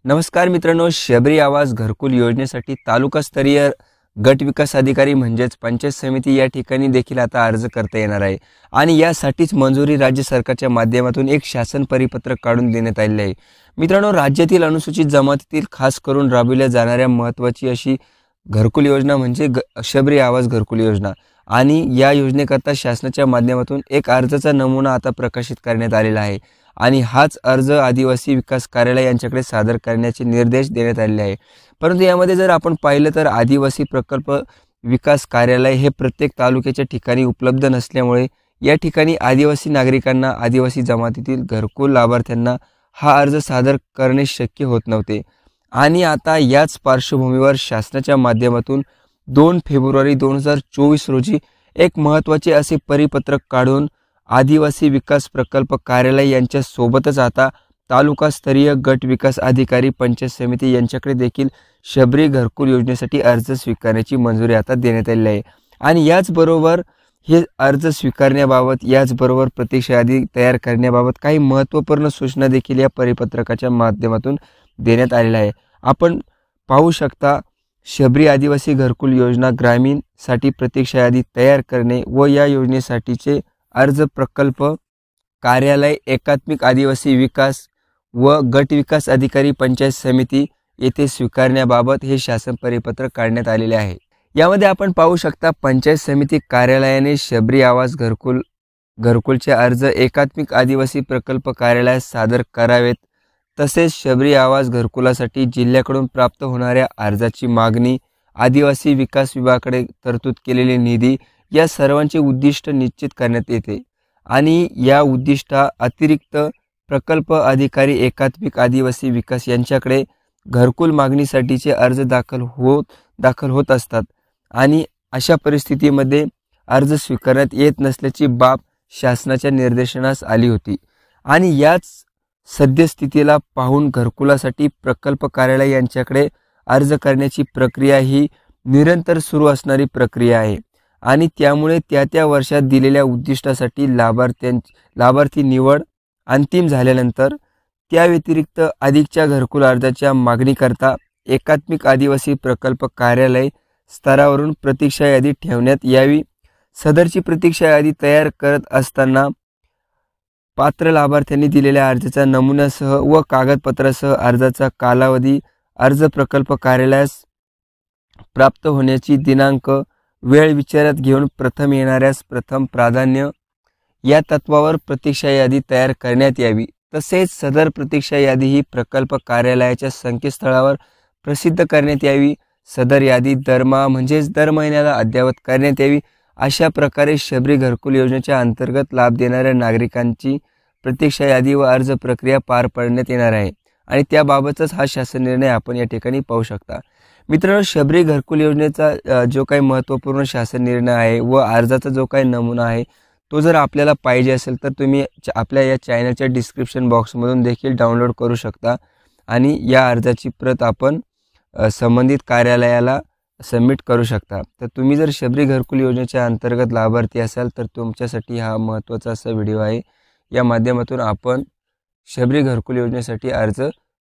नमस्कार मित्रांनो, शबरी आवाज घरकुल योजनेसाठी तालुकास्तरीय गट विकास अधिकारी म्हणजेच पंचायत समिती या ठिकाणी देखील आता अर्ज करता येणार आहे आणि यासाठीच मंजुरी राज्य सरकारच्या माध्यमातून एक शासन परिपत्रक काढून देण्यात आले आहे। मित्रांनो, राज्यातील अनुसूचित जमातीतील खास करून राबविल्या जाणाऱ्या महत्त्वाची अशी घरकुल योजना म्हणजे शबरी आवाज घरकुल योजना आणि या योजनेकरता शासनाच्या माध्यमातून एक अर्जाचा नमुना आता प्रकाशित करण्यात आलेला आहे आणि हाच अर्ज आदिवासी विकास कार्यालय यांच्याकडे सादर करण्याचे निर्देश देण्यात आलेले आहे। परंतु यामध्ये जर आपण पाहिलं तर आदिवासी प्रकल्प विकास कार्यालय हे प्रत्येक तालुक्याच्या ठिकाणी उपलब्ध नसल्यामुळे या ठिकाणी आदिवासी नागरिकांना, आदिवासी जमातीतील घरकुल लाभार्थ्यांना हा अर्ज सादर करणे शक्य होत नव्हते आणि आता याच पार्श्वभूमीवर शासनाच्या माध्यमातून 2 फेब्रुवारी 2024 रोजी एक महत्त्वाचे असे परिपत्रक काढून आदिवासी विकास प्रकल्प कार्यालय यांच्या सोबतच आता तालुकास्तरीय गट विकास अधिकारी पंचायत समिती यांच्याकडे देखील शबरी घरकुल योजनेसाठी अर्ज स्वीकारण्याची मंजुरी आता देण्यात आलेली आहे आणि याचबरोबर हे अर्ज स्वीकारण्याबाबत याचबरोबर प्रतीक्षा यादी तयार करण्याबाबत काही महत्त्वपूर्ण सूचना देखील या परिपत्रकाच्या माध्यमातून देण्यात आलेल्या आहे। आपण पाहू शकता, शबरी आदिवासी घरकुल योजना ग्रामीण साठी प्रतीक्षा यादी तयार करणे व या योजनेसाठीचे अर्ज प्रकल्प कार्यालय एकात्मिक आदिवासी विकास व गट विकास अधिकारी पंचायत समिती येथे स्वीकारण्याबाबत हे शासन परिपत्रक काढण्यात आलेले आहे। यामध्ये आपण पाहू शकता, पंचायत समिती कार्यालयाने शबरी आवाज घरकुलचे अर्ज एकात्मिक आदिवासी प्रकल्प कार्यालयास सादर करावेत। तसेच शबरी आवाज घरकुलासाठी जिल्ह्याकडून प्राप्त होणाऱ्या अर्जाची मागणी, आदिवासी विकास विभागाकडे तरतूद केलेले निधी या सर्वांचे उद्दिष्ट निश्चित करण्यात येते आणि या उद्दिष्टा अतिरिक्त प्रकल्प अधिकारी एकात्मिक आदिवासी विकास यांच्याकडे घरकुल मागणीसाठीचे अर्ज दाखल होत असतात आणि अशा परिस्थितीमध्ये अर्ज स्वीकारण्यात येत नसल्याची बाब शासनाच्या निर्देशनास आली होती आणि याच सद्यस्थितीला पाहून घरकुलासाठी प्रकल्प कार्यालय यांच्याकडे अर्ज करण्याची प्रक्रिया ही निरंतर सुरू असणारी प्रक्रिया आहे आणि त्यामुळे त्या वर्षात दिलेल्या उद्दिष्टासाठी लाभार्थी निवड अंतिम झाल्यानंतर त्या व्यतिरिक्त अधिकच्या घरकुल अर्जाच्या मागणीकरता एकात्मिक आदिवासी प्रकल्प कार्यालय स्तरावरून प्रतीक्षा यादी ठेवण्यात यावी। सदरची प्रतीक्षा यादी तयार करत असताना पात्र लाभार्थ्यांनी दिलेल्या अर्जाच्या नमुन्यासह व कागदपत्रासह अर्जाचा कालावधी, अर्ज प्रकल्प कार्यालयास प्राप्त होण्याची दिनांक, वेळ विचारात घेऊन प्रथम येणाऱ्यास प्रथम प्राधान्य या तत्वावर प्रतीक्षा यादी तयार करण्यात यावी। तसेच सदर प्रतीक्षा यादी ही प्रकल्प कार्यालयाच्या संकेतस्थळावर प्रसिद्ध करण्यात यावी। सदर यादी दर महिन्याला अद्ययावत करण्यात यावी। अशा प्रकारे शबरी घरकुल योजनेच्या अंतर्गत लाभ देणाऱ्या नागरिकांची प्रतीक्षा यादी व अर्ज प्रक्रिया पार पाडण्यात येणार आहे आणि त्याबाबतच हा शासन निर्णय आपण या ठिकाणी पाहू शकता। मित्रांनो, शबरी घरकुल योजनेचा जो काही महत्त्वपूर्ण शासन निर्णय आहे व अर्जाचा जो काही नमुना आहे तो जर आपल्याला पाहिजे असेल तर तुम्ही आपल्या या चॅनलच्या डिस्क्रिप्शन बॉक्समधून देखील डाउनलोड करू शकता आणि या अर्जाची प्रत आपण संबंधित कार्यालयाला सबमिट करू शकता। तर तुम्ही जर शबरी घरकुल योजनेच्या अंतर्गत लाभार्थी असाल तर तुमच्यासाठी हा महत्त्वाचा असा व्हिडिओ आहे। या माध्यमातून आपण शबरी घरकुल योजनेसाठी अर्ज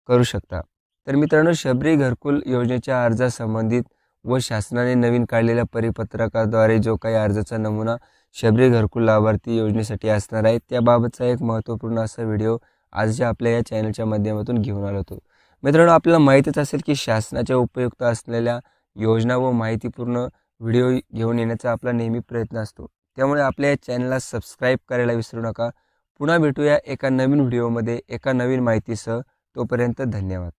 करू शकता। तर मित्रांनो, शबरी घरकुल योजनेच्या अर्जासंबंधित व शासनाने नवीन काढलेल्या परिपत्रकाद्वारे जो काही अर्जाचा नमुना शबरी घरकुल लाभार्थी योजनेसाठी असणार आहे त्याबाबतचा एक महत्त्वपूर्ण असा व्हिडिओ आजच्या आपल्या या चॅनलच्या माध्यमातून घेऊन आलो होतो। मित्रांनो, आपल्याला माहितीच असेल की शासनाच्या उपयुक्त असलेल्या योजना व माहितीपूर्ण व्हिडिओ घेऊन येण्याचा आपला नेहमी प्रयत्न असतो। त्यामुळे आपल्या या चॅनलला सबस्क्राईब करायला विसरू नका। पुन्हा भेटूया एका नवीन व्हिडिओमध्ये एका नवीन माहितीसह। तोपर्यंत धन्यवाद।